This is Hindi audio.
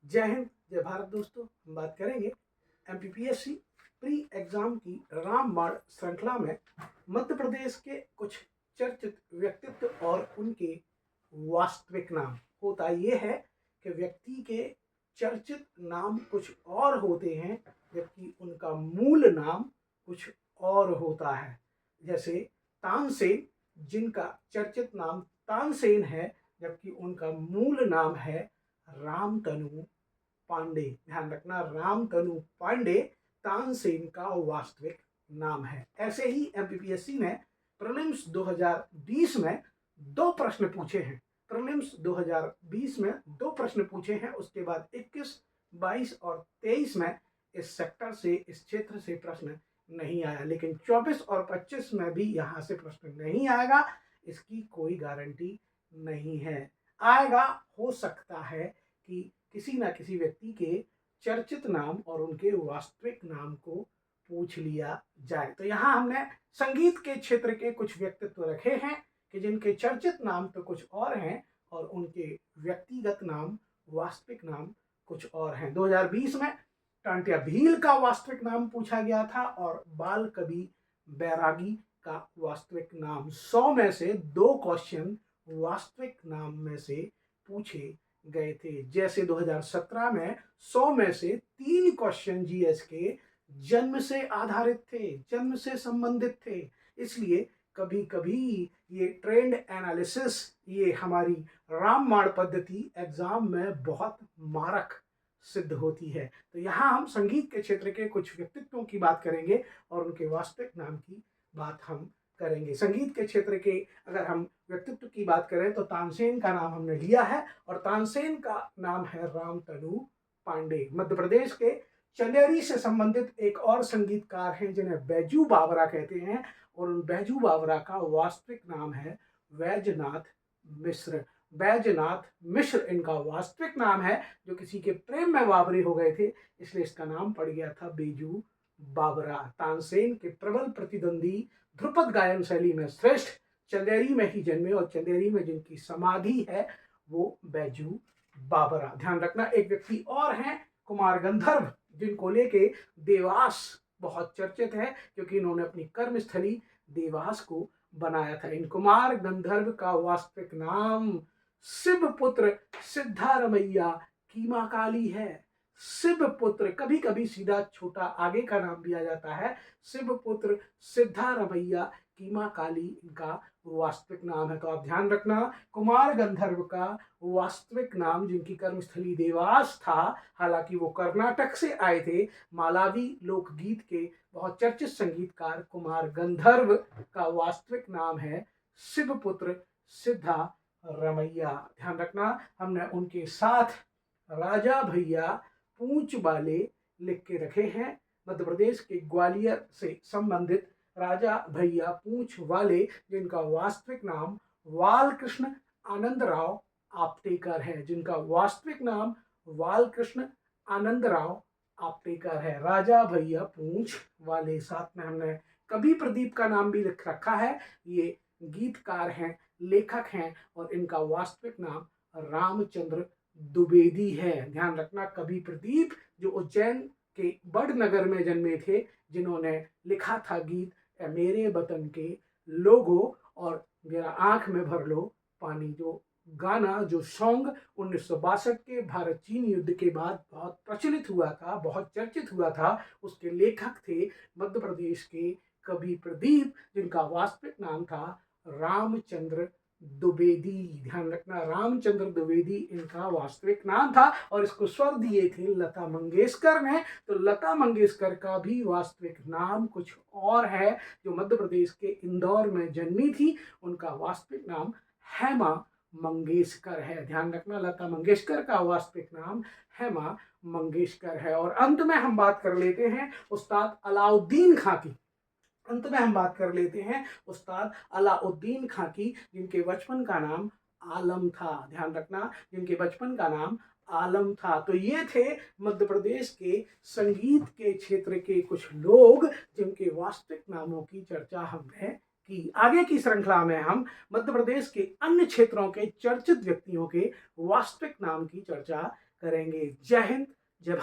जय हिंद, जय भारत दोस्तों। हम बात करेंगे एमपीपीएससी प्री एग्जाम की रामबाण श्रृंखला में मध्य प्रदेश के कुछ चर्चित व्यक्तित्व और उनके वास्तविक नाम। होता यह है कि व्यक्ति के चर्चित नाम कुछ और होते हैं जबकि उनका मूल नाम कुछ और होता है। जैसे तानसेन, जिनका चर्चित नाम तानसेन है जबकि उनका मूल नाम है रामतनु पांडे। ध्यान रखना, रामतनु पांडे तानसेन का वास्तविक नाम है। ऐसे ही एमपीपीएससी ने प्रीलिम्स 2020 में दो प्रश्न पूछे हैं। प्रीलिम्स 2020 में दो प्रश्न पूछे हैं, उसके बाद 21, 22 और 23 में इस सेक्टर से, इस क्षेत्र से प्रश्न नहीं आया, लेकिन 24 और 25 में भी यहां से प्रश्न नहीं आएगा, इसकी कोई गारंटी नहीं है। आएगा, हो सकता है कि किसी ना किसी व्यक्ति के चर्चित नाम और उनके वास्तविक नाम को पूछ लिया जाए। तो यहाँ हमने संगीत के क्षेत्र के कुछ व्यक्तित्व रखे हैं कि जिनके चर्चित नाम तो कुछ और हैं और उनके व्यक्तिगत नाम, वास्तविक नाम कुछ और हैं। 2020 में टांटिया भील का वास्तविक नाम पूछा गया था और बाल कवि बैरागी का वास्तविक नाम। 100 में से 2 क्वेश्चन वास्तविक नाम में से पूछे गए थे। जैसे 2017 में 100 में से 3 क्वेश्चन जीएस के जन्म से आधारित थे, जन्म से संबंधित थे। इसलिए कभी कभी ये ट्रेंड एनालिसिस, ये हमारी रामबाण पद्धति एग्जाम में बहुत मारक सिद्ध होती है। तो यहाँ हम संगीत के क्षेत्र के कुछ व्यक्तित्वों की बात करेंगे और उनके वास्तविक नाम की बात हम करेंगे। संगीत के क्षेत्र के अगर हम व्यक्तित्व की बात करें तो तानसेन का नाम हमने लिया है और तानसेन का नाम है रामतनु पांडे। मध्य प्रदेश के चंदेरी से संबंधित एक और संगीतकार हैं जिन्हें बैजू बावरा कहते हैं और उन बैजू बावरा का वास्तविक नाम है वैजनाथ मिश्र। बैजनाथ मिश्र इनका वास्तविक नाम है, जो किसी के प्रेम में बावरे हो गए थे इसलिए इसका नाम पड़ गया था बैजू बावरा। तानसेन के प्रबल प्रतिद्वंदी, ध्रुपद गायन शैली में श्रेष्ठ, चंदेरी में ही जन्मे और चंदेरी में जिनकी समाधि है वो बैजू बावरा। ध्यान रखना, एक व्यक्ति और हैं कुमार गंधर्व, जिनको लेके देवास बहुत चर्चित है क्योंकि इन्होंने अपनी कर्मस्थली देवास को बनाया था। इन कुमार गंधर्व का वास्तविक नाम शिव पुत्र सिद्धारमैया कीमा काली है। शिव पुत्र, कभी कभी सीधा छोटा आगे का नाम दिया जाता है। शिव पुत्र सिद्धारमैया कीमा काली इनका वास्तविक नाम है। तो आप ध्यान रखना, कुमार गंधर्व का वास्तविक नाम, जिनकी कर्मस्थली देवास था, हालांकि वो कर्नाटक से आए थे, मालावी लोकगीत के बहुत चर्चित संगीतकार कुमार गंधर्व का वास्तविक नाम है शिवपुत्र सिद्धा रमैया। ध्यान रखना, हमने उनके साथ राजा भैया पूंछ वाले लिख के रखे हैं। मध्य प्रदेश के ग्वालियर से संबंधित राजा भैया पूंछ वाले, जिनका वास्तविक नाम वालकृष्ण आनंदराव आप्टेकर है, जिनका वास्तविक नाम वालकृष्ण आनंदराव आप्टेकर है। राजा भैया पूंछ वाले। साथ में हमने कवि प्रदीप का नाम भी लिख रखा है। ये गीतकार हैं, लेखक हैं और इनका वास्तविक नाम रामचंद्र द्विवेदी है। ध्यान रखना, कवि प्रदीप जो उज्जैन के बड़नगर में जन्मे थे, जिन्होंने लिखा था गीत मेरे वतन के लोगो और मेरा आंख में भर लो पानी, जो गाना, जो सॉन्ग 1962 के भारत चीन युद्ध के बाद बहुत प्रचलित हुआ था, बहुत चर्चित हुआ था, उसके लेखक थे मध्य प्रदेश के कवि प्रदीप, जिनका वास्तविक नाम था रामचंद्र द्विवेदी। ध्यान रखना, रामचंद्र द्विवेदी इनका वास्तविक नाम था और इसको स्वर दिए थे लता मंगेशकर ने। तो लता मंगेशकर का भी वास्तविक नाम कुछ और है, जो मध्य प्रदेश के इंदौर में जन्मी थी। उनका वास्तविक नाम हेमा मंगेशकर है। ध्यान रखना, लता मंगेशकर का वास्तविक नाम हेमा मंगेशकर है। और अंत में हम बात कर लेते हैं उस्ताद अलाउद्दीन खां की। अंत में हम बात कर लेते हैं उस्ताद अलाउद्दीन खां की, जिनके बचपन का नाम आलम था। ध्यान रखना, जिनके बचपन का नाम आलम था। तो ये थे मध्य प्रदेश के संगीत के क्षेत्र के कुछ लोग जिनके वास्तविक नामों की चर्चा हमने की। आगे की श्रृंखला में हम मध्य प्रदेश के अन्य क्षेत्रों के चर्चित व्यक्तियों के वास्तविक नाम की चर्चा करेंगे। जय हिंद, जय भारत।